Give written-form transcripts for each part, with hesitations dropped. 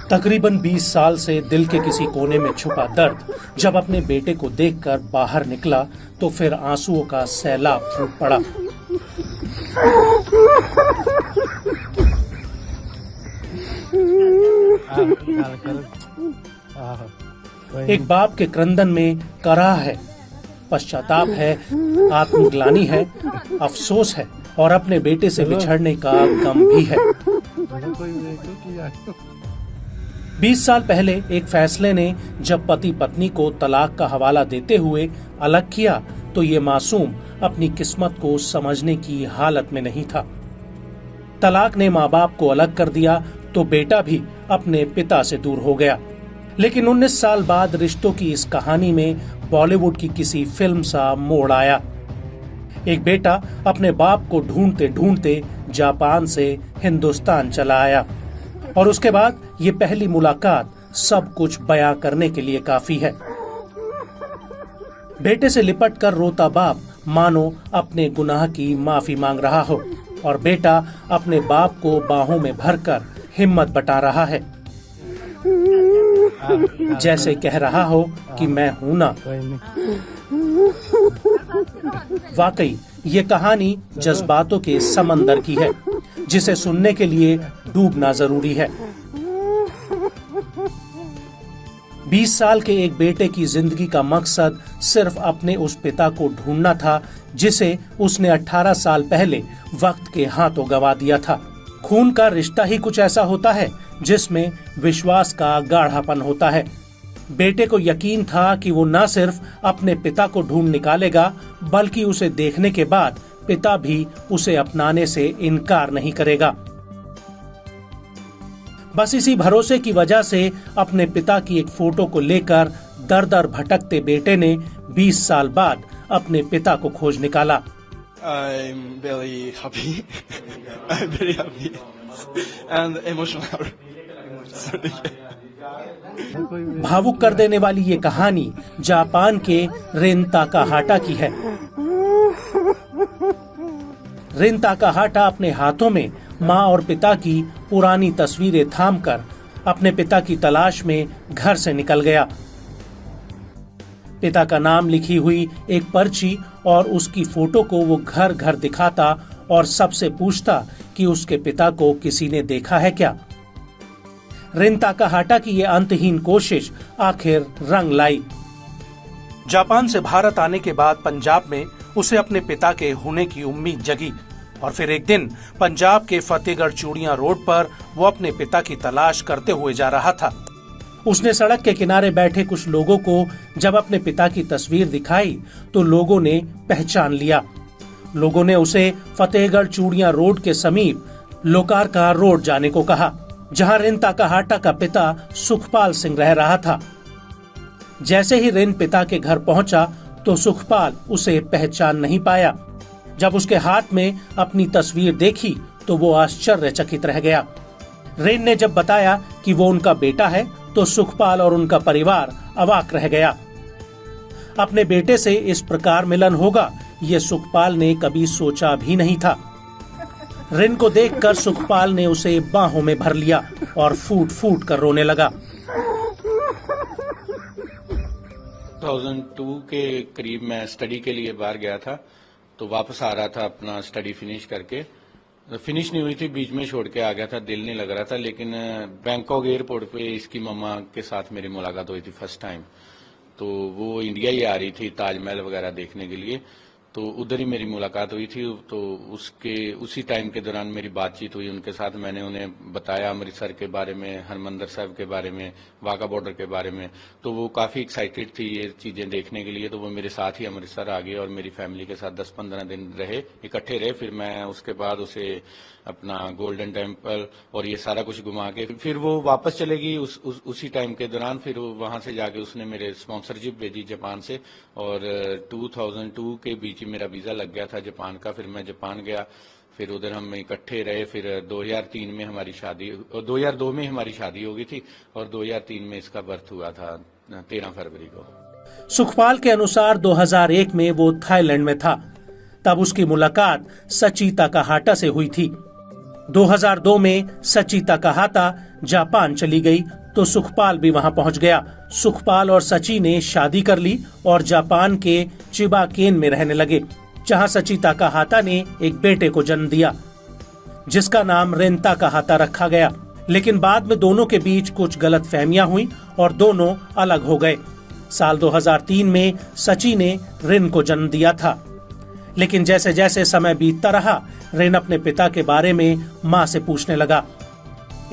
तकरीबन 20 साल से दिल के किसी कोने में छुपा दर्द जब अपने बेटे को देखकर बाहर निकला तो फिर आंसुओं का सैलाब फूट पड़ा। एक बाप के क्रंदन में कराह है, पश्चाताप है, आत्मग्लानि है, अफसोस है और अपने बेटे से बिछड़ने का गम भी है। 20 साल पहले एक फैसले ने जब पति पत्नी को तलाक का हवाला देते हुए अलग किया तो ये मासूम अपनी किस्मत को समझने की हालत में नहीं था। तलाक ने माँ बाप को अलग कर दिया तो बेटा भी अपने पिता से दूर हो गया। लेकिन 19 साल बाद रिश्तों की इस कहानी में बॉलीवुड की किसी फिल्म सा मोड़ आया। एक बेटा अपने बाप को ढूंढते ढूंढते जापान से हिंदुस्तान चला आया और उसके बाद ये पहली मुलाकात सब कुछ बयां करने के लिए काफी है। बेटे से लिपट कर रोता बाप मानो अपने गुनाह की माफी मांग रहा हो और बेटा अपने बाप को बाहों में भरकर हिम्मत बटा रहा है, जैसे कह रहा हो कि मैं हूं ना। वाकई ये कहानी जज्बातों के समंदर की है जिसे सुनने के लिए डूबना जरूरी है। 20 साल के एक बेटे की जिंदगी का मकसद सिर्फ अपने उस पिता को ढूंढना था जिसे उसने 18 साल पहले वक्त के हाथों गंवा दिया था। खून का रिश्ता ही कुछ ऐसा होता है जिसमें विश्वास का गाढ़ापन होता है। बेटे को यकीन था कि वो न सिर्फ अपने पिता को ढूंढ निकालेगा बल्कि उसे देखने के बाद पिता भी उसे अपनाने से इनकार नहीं करेगा। बस इसी भरोसे की वजह से अपने पिता की एक फोटो को लेकर दर दर भटकते बेटे ने 20 साल बाद अपने पिता को खोज निकाला। I'm very happy. I'm very happy and emotional. Sorry. भावुक कर देने वाली ये कहानी जापान के रिन ताकाहाटा की है। रिन ताकाहाटा अपने हाथों में माँ और पिता की पुरानी तस्वीरें थामकर अपने पिता की तलाश में घर से निकल गया। पिता का नाम लिखी हुई एक पर्ची और उसकी फोटो को वो घर घर दिखाता और सबसे पूछता कि उसके पिता को किसी ने देखा है क्या। रिन ताकाहाटा की ये अंतहीन कोशिश आखिर रंग लाई। जापान से भारत आने के बाद पंजाब में उसे अपने पिता के होने की उम्मीद जगी और फिर एक दिन पंजाब के फतेहगढ़ चूड़ियां रोड पर वो अपने पिता की तलाश करते हुए जा रहा था। उसने सड़क के किनारे बैठे कुछ लोगों को जब अपने पिता की तस्वीर दिखाई तो लोगों ने पहचान लिया। लोगों ने उसे फतेहगढ़ चूड़ियां रोड के समीप लोकार्का रोड जाने को कहा, जहां रिन ताकाहाटा का पिता सुखपाल सिंह रह रहा था। जैसे ही रिन पिता के घर पहुंचा तो सुखपाल उसे पहचान नहीं पाया। जब उसके हाथ में अपनी तस्वीर देखी तो वो आश्चर्यचकित रह गया। रिन ने जब बताया कि वो उनका बेटा है तो सुखपाल और उनका परिवार अवाक रह गया। अपने बेटे से इस प्रकार मिलन होगा ये सुखपाल ने कभी सोचा भी नहीं था। रिन को देखकर सुखपाल ने उसे बाहों में भर लिया और फूट फूट कर रोने लगा। 2002 के करीब मैं स्टडी के लिए बाहर गया था, तो वापस आ रहा था अपना स्टडी फिनिश करके। फिनिश नहीं हुई थी, बीच में छोड़ के आ गया था, दिल नहीं लग रहा था। लेकिन बैंकॉक एयरपोर्ट पे इसकी मम्मा के साथ मेरी मुलाकात हुई थी फर्स्ट टाइम। तो वो इंडिया ही आ रही थी ताजमहल वगैरह देखने के लिए, तो उधर ही मेरी मुलाकात हुई थी। तो उसी टाइम के दौरान मेरी बातचीत हुई उनके साथ। मैंने उन्हें बताया अमृतसर के बारे में, हरमंदिर साहब के बारे में, वाघा बॉर्डर के बारे में। तो वो काफ़ी एक्साइटेड थी ये चीज़ें देखने के लिए। तो वो मेरे साथ ही अमृतसर आ गए और मेरी फैमिली के साथ 10-15 दिन रहे, इकट्ठे रहे। फिर मैं उसके बाद उसे अपना गोल्डन टेम्पल और ये सारा कुछ घुमा के फिर वो वापस चलेगी। उसी टाइम के दौरान फिर वहां से जाके उसने मेरे स्पॉन्सरशिप भेजी जापान से, और 2002 के बीच मेरा वीजा लग गया था जापान का। फिर मैं जापान गया, फिर उधर हम इकट्ठे रहे। फिर 2003 में हमारी शादी, 2002 में हमारी शादी हो गई थी और 2003 में इसका बर्थ हुआ था 13 फरवरी को। सुखपाल के अनुसार 2001 में वो थाईलैंड में था। तब उसकी मुलाकात सची ताकाहाटा से हुई थी। 2002 में सची ताकाहाता जापान चली गई तो सुखपाल भी वहां पहुंच गया। सुखपाल और सची ने शादी कर ली और जापान के चिबाकेन में रहने लगे, जहां सची ताकाहाता ने एक बेटे को जन्म दिया जिसका नाम रिन ताकाहाता रखा गया। लेकिन बाद में दोनों के बीच कुछ गलतफहमियां हुई और दोनों अलग हो गए। साल 2003 में सची ने रिन को जन्म दिया था, लेकिन जैसे जैसे समय बीतता रहा रिन अपने पिता के बारे में माँ से पूछने लगा।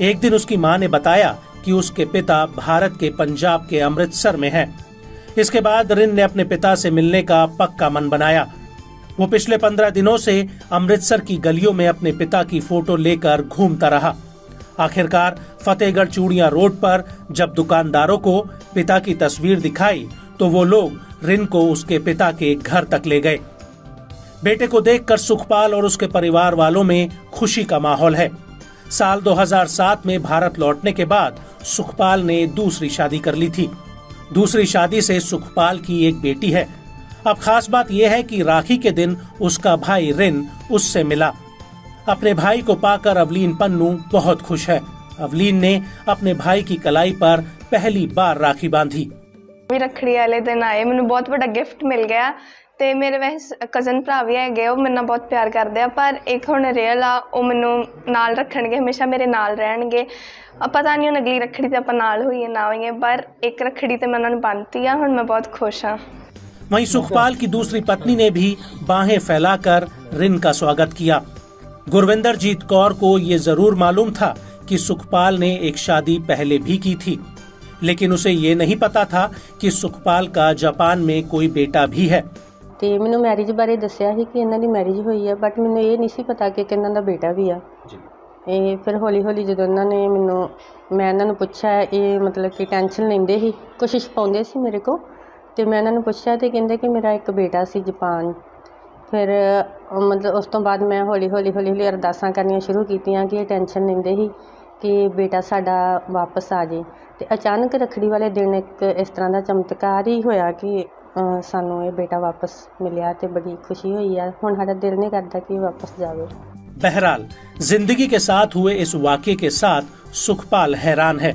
एक दिन उसकी माँ ने बताया कि उसके पिता भारत के पंजाब के अमृतसर में हैं। इसके बाद रिन ने अपने पिता से मिलने का पक्का मन बनाया। वो पिछले 15 दिनों से अमृतसर की गलियों में अपने पिता की फोटो लेकर घूमता रहा। आखिरकार फतेहगढ़ चूड़ियां रोड पर जब दुकानदारों को पिता की तस्वीर दिखाई तो वो लोग रिन को उसके पिता के घर तक ले गए। बेटे को देखकर सुखपाल और उसके परिवार वालों में खुशी का माहौल है। साल 2007 में भारत लौटने के बाद सुखपाल ने दूसरी शादी कर ली थी। दूसरी शादी से सुखपाल की एक बेटी है। अब खास बात यह है कि राखी के दिन उसका भाई रिन उससे मिला। अपने भाई को पाकर अवलीन पन्नू बहुत खुश है। अवलीन ने अपने भाई की कलाई पर पहली बार राखी बांधी। रखड़ी वाले दिन आए, मैंने बहुत बड़ा गिफ्ट मिल गया ਤੇ ਮੇਰੇ ਵੈਸੇ ਕਜ਼ਨ ਭਰਾ ਵੀ ਹੈਗੇ, ਉਹ ਮੇਰੇ ਨਾਲ ਬਹੁਤ ਪਿਆਰ ਕਰਦੇ ਆ, ਪਰ ਇੱਕ ਹੁਣ ਰੀਅਲ ਆ, ਉਹ ਮੈਨੂੰ ਨਾਲ ਰੱਖਣਗੇ, ਹਮੇਸ਼ਾ ਮੇਰੇ ਨਾਲ ਰਹਿਣਗੇ। ਪਤਾ ਨਹੀਂ ਹੁਣ ਅਗਲੀ ਰੱਖੜੀ ਤੇ ਆਪਾਂ ਨਾਲ ਹੋਈਏ ਨਾ ਹੋਈਏ, ਪਰ ਇੱਕ ਰੱਖੜੀ ਤੇ ਮੈਂ ਉਹਨਾਂ ਨੂੰ ਬੰਨ੍ਹਤੀ ਆ, ਹੁਣ ਮੈਂ बहुत खुश हाँ। वहीं सुखपाल की दूसरी पत्नी ने भी बाहें फैलाकर रिन का स्वागत किया। गुरविंदरजीत कौर को ये जरूर मालूम था कि सुखपाल ने एक शादी पहले भी की थी, लेकिन उसे ये नहीं पता था कि सुखपाल का जापान में कोई बेटा भी है। ਤੇ ਮੈਨੂੰ ਮੈਰਿਜ ਬਾਰੇ ਦੱਸਿਆ ਸੀ ਕਿ ਇਹਨਾਂ ਦੀ ਮੈਰਿਜ ਹੋਈ ਹੈ, ਬਟ ਮੈਨੂੰ ਇਹ ਨਹੀਂ ਸੀ ਪਤਾ ਕਿ ਇਹਨਾਂ ਦਾ ਬੇਟਾ ਵੀ ਆ ਜੀ। ਇਹ ਫਿਰ ਹੌਲੀ ਹੌਲੀ ਜਦੋਂ ਇਹਨਾਂ ਨੇ ਮੈਂ ਇਹਨਾਂ ਨੂੰ ਪੁੱਛਿਆ, ਇਹ ਮਤਲਬ ਕਿ ਟੈਨਸ਼ਨ ਲੈਂਦੇ ਸੀ, ਕੋਸ਼ਿਸ਼ ਪਾਉਂਦੇ ਸੀ ਮੇਰੇ ਕੋਲ, ਤੇ ਮੈਂ ਇਹਨਾਂ ਨੂੰ ਪੁੱਛਿਆ ਤੇ ਕਹਿੰਦੇ ਕਿ ਮੇਰਾ ਇੱਕ ਬੇਟਾ ਸੀ ਜਾਪਾਨ। ਫਿਰ ਮਤਲਬ ਉਸ ਤੋਂ ਬਾਅਦ ਮੈਂ ਹੌਲੀ ਹੌਲੀ ਅਰਦਾਸਾਂ ਕਰਨੀਆਂ ਸ਼ੁਰੂ ਕੀਤੀਆਂ ਕਿ ਇਹ ਟੈਨਸ਼ਨ ਲੈਂਦੇ ਸੀ ਕਿ ਬੇਟਾ ਸਾਡਾ ਵਾਪਸ ਆ ਜੇ। ਤੇ ਅਚਾਨਕ ਰੱਖੜੀ ਵਾਲੇ ਦਿਨ ਇੱਕ ਇਸ ਤਰ੍ਹਾਂ ਦਾ ਚਮਤਕਾਰ ਹੀ ਹੋਇਆ ਕਿ ਸਾਨੂੰ ਇਹ बेटा वापस मिलिया ते बड़ी खुशी हुई है। हुण साडा दिल नहीं करता कि वापस जावे। बहरहाल जिंदगी के साथ हुए इस वाक़े के साथ सुखपाल हैरान है।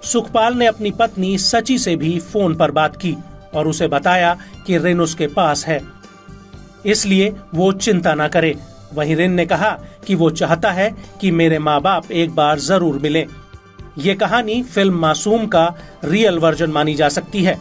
सुखपाल ने अपनी पत्नी सची से भी फोन पर बात की और उसे बताया कि रिन उसके पास है, इसलिए वो चिंता न करे। वहीं रिन ने कहा कि वो चाहता है कि मेरे माँ बाप एक बार जरूर मिले। ये कहानी फिल्म मासूम का रियल वर्जन मानी जा सकती है।